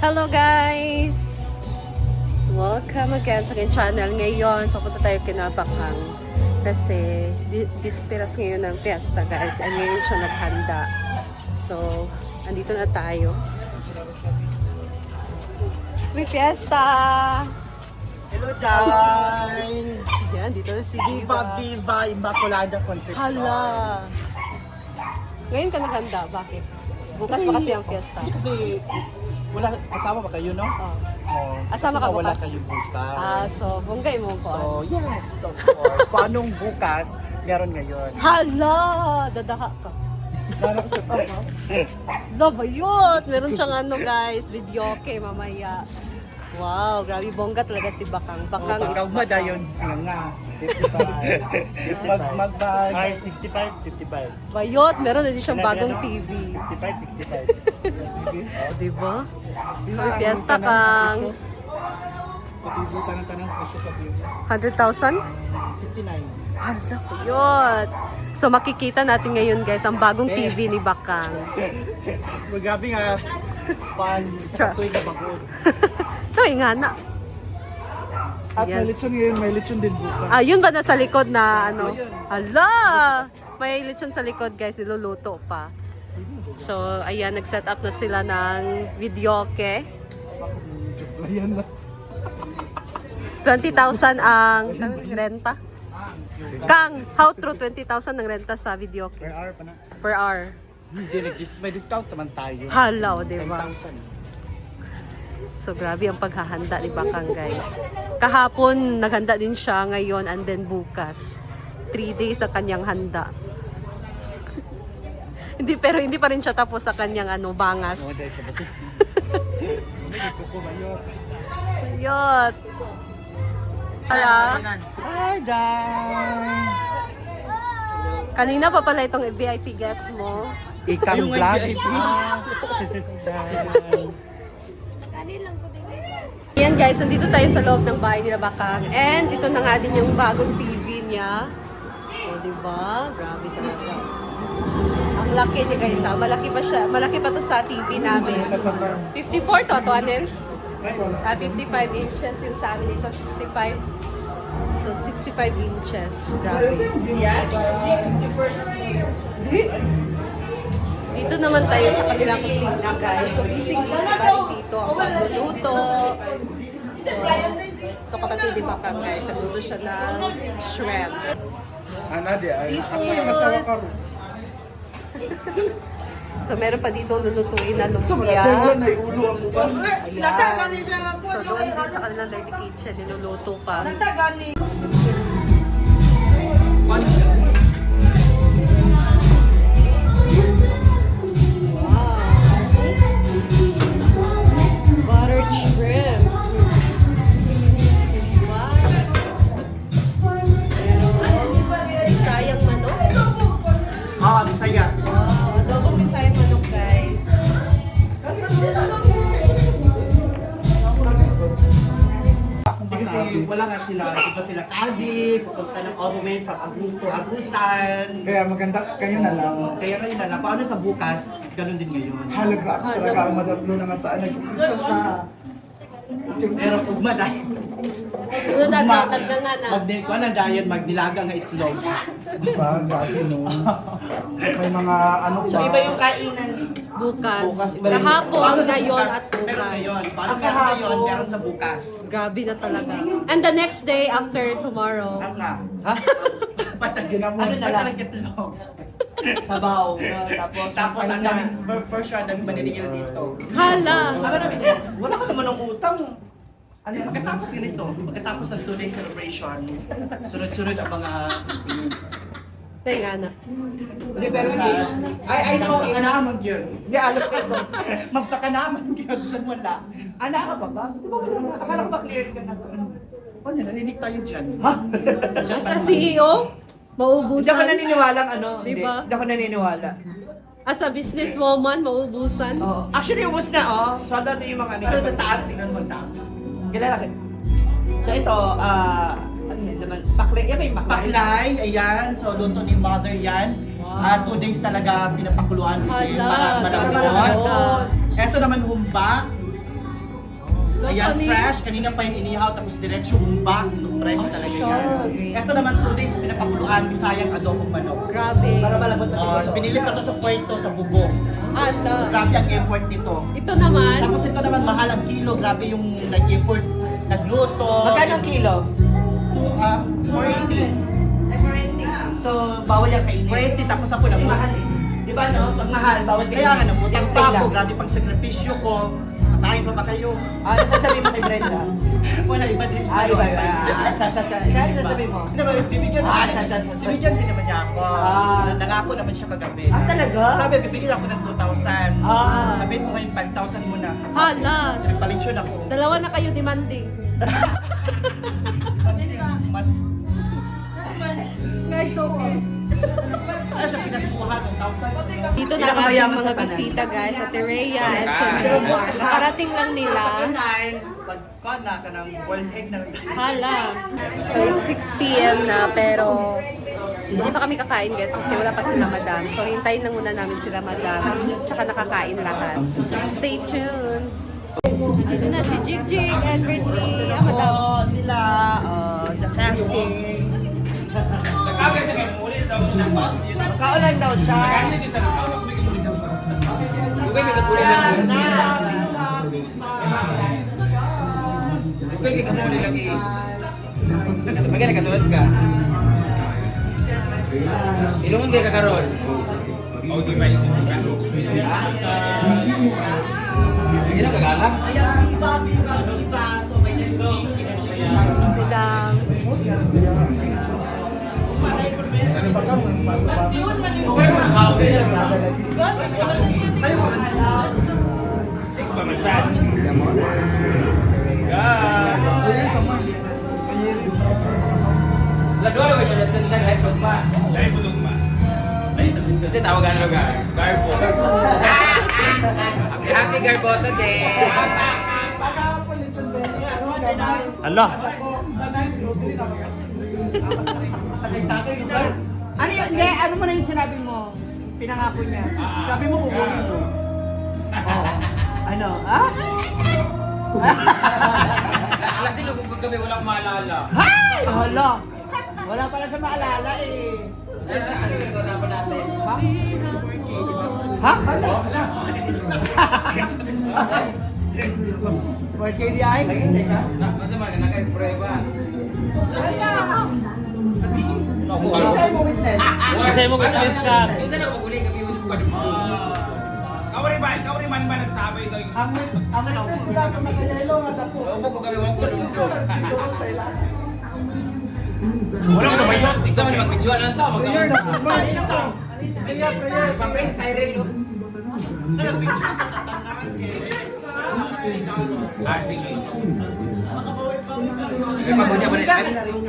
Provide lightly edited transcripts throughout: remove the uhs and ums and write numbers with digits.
Hello guys! Welcome again sa aking channel. Ngayon, papunta tayo kinabakang kasi bisperas ngayon ng fiesta guys. And ngayon siya naghanda. So, andito na tayo. May fiesta! Hello, Jai! Yan, dito na si Viva, Viva, Immaculada Concepcion. Hala! Ngayon ka naghanda. Bakit? Bukas pa kasi ang fiesta. Hindi kasi, wala, kasama ba kayo, no? Oh. Oh, Asama kasi ka wala bukas? kayo bukas. So, bunggay mo ko. So, yes, of course. Kung anong bukas, meron ngayon. Hala! Dadaha ka. Nanakas ito, no? Labayot! Meron siyang ano guys, video okay mamaya. Wow, grabe bongga talaga si Bakang. Bakang is Bakang Bakang. madayon nga. 55. Magbag. Ay, 65, 55. Bayot, meron na din siyang bagong TV. 55, 65. Diba? May fiesta Kang. Sa TV, tanang-tanang presyo sa TV. 100,000? 59. Hala, bayot. So makikita natin ngayon guys, ang bagong TV ni Bakang. Grabe nga. Pan, sa tuwing na bagod. Ito nga na. At Yes. may lechon ngayon, may lechon din bukas. Ah, yun ba nasa likod na ano? Hala! May lechon sa likod guys, niluluto pa. So, ayan, nag-set up na sila ng videoke. Ayan na. 20,000 ang renta. Kang, how true 20,000 ang renta sa videoke? Per hour pa na. Per hour. Hindi, may discount naman tayo. Hala, o diba? 10,000. So, grabe ang paghahanda ni Bakang, guys. Kahapon, naghanda din siya ngayon and then bukas. 3 days sa kanyang handa. Pero hindi pa rin siya tapos sa kanyang bangas. Sayot! Hala! Hi, guys! Kanina pa pala itong VIP guest mo. Ikang vlog. Ayan guys, nandito tayo sa loob ng bahay nila Bakang. And ito na nga din yung bagong TV niya. O, diba? Grabe talaga. Ang laki niya guys ha. Malaki pa siya. Malaki pa to sa TV namin. 54 to, Anel? 55 inches yung sa amin. Ito 65. So 65 inches. Grabe. Dito naman tayo sa kanilang kusina guys. So busy pa rin dito ang pagluluto. So, ito kapatid ni Bakang guys. Nagluto siya ng shrimp. Seafood. So meron pa dito lulutuin na lumpia. Ayan. So doon din sa kanilang dirty kitchen, niluluto pa. Buttered shrimp. Wow. Bisayang manok. Ah, Bisaya. Wow, adobong bisayang manok, guys. Kasi wala nga sila, iba sila kasi pupunta ng all the way from Aguto, Agusan. Kaya maganda kayo na lang. Kaya ngayon na lang, paano sa bukas, ganun din ngayon. Halaga talaga ang madaplo na nga saan. Nag-isa siya. Pero ugma dahil Sunod na nga na. magdikuan na dahil magdilaga nga itlog. Diba? Grabe no. May mga ano ba? So iba yung kainan. Bukas. Bukas, iba rin. Kahapon, Paano sa ngayon bukas? at Meron bukas. ngayon. Paano meron ngayon, meron sa bukas. Grabe na talaga. And the next day after tomorrow. Ang nga. Patag Ginamos. ano na lang itlog. Sabaw. Tapos ang dami, for sure, ang dami maninigil dito. Hala! Wala ka naman ng utang. Ano, pagkatapos ganito, pagkatapos ng 2-day celebration, sunod-sunod ang mga Kaya nga na. Hindi, pero sa... I know, magpakanaman yun. Hindi, alam ko ito. Magpakanaman yun. Saan wala? Ana ka ba ba? Di ba wala? Akala ko ba clear ka na? Ano, narinig tayo dyan. Ha? As a CEO, maubusan. Hindi ako naniniwalang Diba? Hindi ako naniniwala. As a businesswoman, maubusan. Oh. Actually, ubus na So, dati yung mga Ano sa taas, tingnan mo taas. Kilala ka. So, ito, ano yan naman? Paklay. Yan may paklay. Paklay, ayan. So, luto ni mother yan. 2 days talaga pinapakuluan kasi Hala, para grabe malambot. naman. Ito naman humba. Ayan, Kanin. fresh. Kanina pa yung inihaw, tapos diretso humba. So fresh talaga yan. Ito naman 2 days, pinapakuluan, Bisayang adobong manok. Grabe. Para malabot na binili pa to sa Puerto, sa Bugo. So Ala. grabe ang effort nito. Ito naman, Tapos ito naman mahal ang kilo, grabe yung nag-effort, nagluto. Magkano ang kilo? 480. So, bawal yung kainin. 480, tapos ako Kasi na mahal eh. Di ba no? Pag mahal, bawal kainin. Kaya nga, nabutang Stay pa ako, lang. grabe pang sakripisyo ko. Kain pa ba kayo? Ano sasabihin mo kay Brenda? Wala, iba din. Iba. Kaya sasabihin mo? Hindi naman, bibigyan Ah, din. sa. Bibigyan din naman niya ako. Ah. Nangako naman siya kagabi. Ah, talaga? Sabi, bibigyan ako ng 2,000. Ah. Sabihin ko ngayon, 5,000 muna. hala. Sinagpalitsyon ako. Dalawa na kayo demanding. Ano siya, pinasukuhan ng 1,000. Dito na Pinakamayaman ating sa mga tanan. bisita guys, sa Terea and sa Milmar. Nakarating lang nila. Pagka na ka ng boiled egg na Hala. So it's 6 p.m. na pero hindi pa kami kakain guys kasi wala pa sila madam. So hintayin lang muna namin sila madam. Tsaka nakakain lahat. So stay tuned. Dito na si Jigjig and Brittany. Ah, madam. Oo, sila, the casting. Kaulan daw siya. Bukay ka kapuli lagi. Bukay ka kapuli lagi. Bagay na katulad ka. Ilungon kayo kakaroon. Sige na kagalak. Ayan, viva. So by next week, Madam. Sa'yo ko man siya. 6 pamasan. Ladwalo kayo na dyan tayo live pa. Dahil bulong ma. Ito tawagan na lugar. Garbo. Happy Garbosa Day! Ala. Ano yun? Hindi, ano mo na yung sinabi mo? Pinangako niya. Sabi mo kukunin mo. Ano? Ha? Alasing ako kung gabi walang maalala. Hay! Hala! Wala pala siya maalala eh. Saan sa ano yung usapan natin? Ha? Ha? Hala! 4K di ay? Masa man, naka-prueba. Ako, ano? Kasi mo witness ka. Minsan ako maguling kami yung pag Kawari man nagsabay daw yung... Ang witness sila kung nakayelo nga ako. Upo ko kami walang kulundo. Walang nabayot. Minsan man mag-videoan lang to. Ano to? Pag-pray sa siren, no? Sa'yo, picture sa tatangan. Sige. May pagunya ba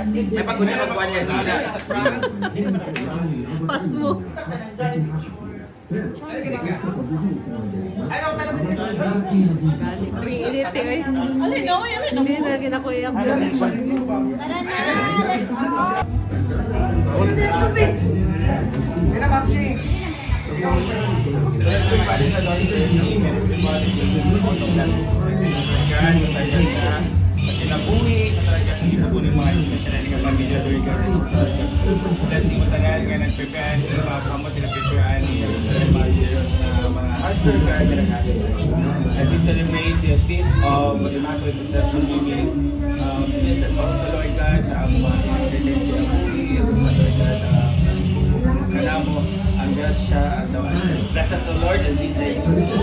Kasi May pagunya pa buwan yan. Nila. sa France, Pas mo. Ano ang tanong din? Ang init eh. Hindi na ginakuya. Everybody sa Lord's team, everybody sa kinabuhi, sa talaga sa kinabuhi ng mga especially ng pamilya during the plus di mo tagal nga nag-prepare ng mga kamot na preparean niya sa mga years na mga husband ka ginagalit. As we celebrate the feast of the Immaculate Conception Weekend, yes, at mga sa Lord God, sa mga kinabuhi, Lord God, kanamo, ang Diyos siya at bless us, O Lord, and this day,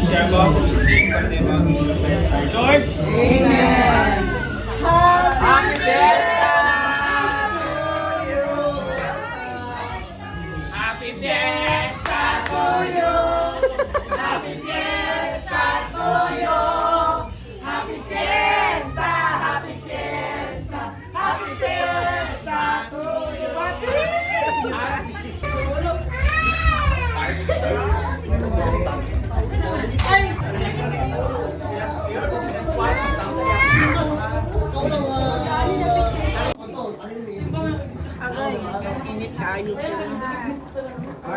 share mo ako isip pag di mga Jesus our Lord. Amen! Happy Fiesta! Happy Fiesta to you! Happy Fiesta to you! Happy Fiesta! Happy Fiesta! Happy Fiesta to you!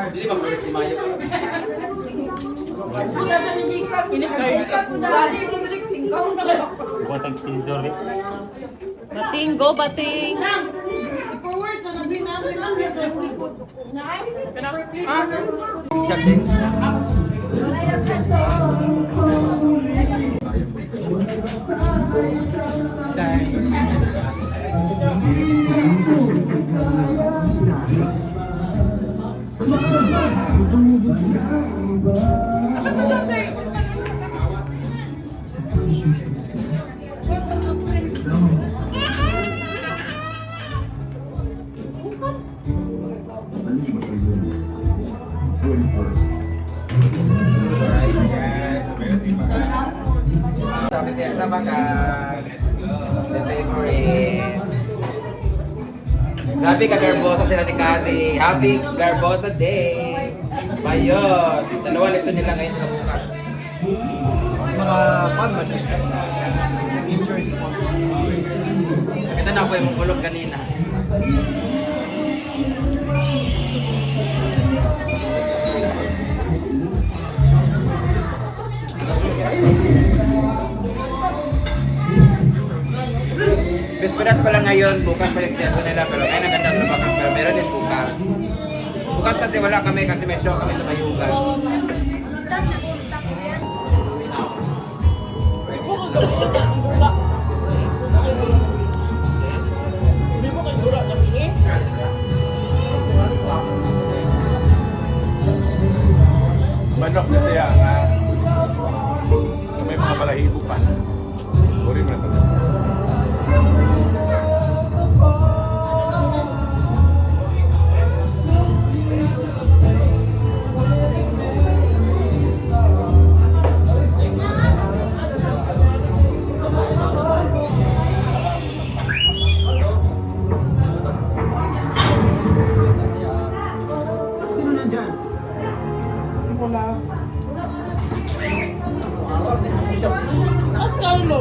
Dili ba progress ni Mayo? One Bating, go bating! Sabi niya, sama ka. The favorite. Grabe ka, Garbosa sila ni Cassie. Happy Garbosa Day! Bayot! Dalawa leksyon nila ngayon sa bukas. Mga pag-matis na nature sports. Nakita na ako yung kulog kanina. Bisperas pa lang ngayon, bukas pa yung piyaso nila, pero ngayon ang ganda ng lumakang, pero meron din bukas. Bukas kasi wala kami kasi may show kami sa Bayugan. Manok na siya nga. May mga balahibo pa. Uri mo na ito. Wala. As Carlo.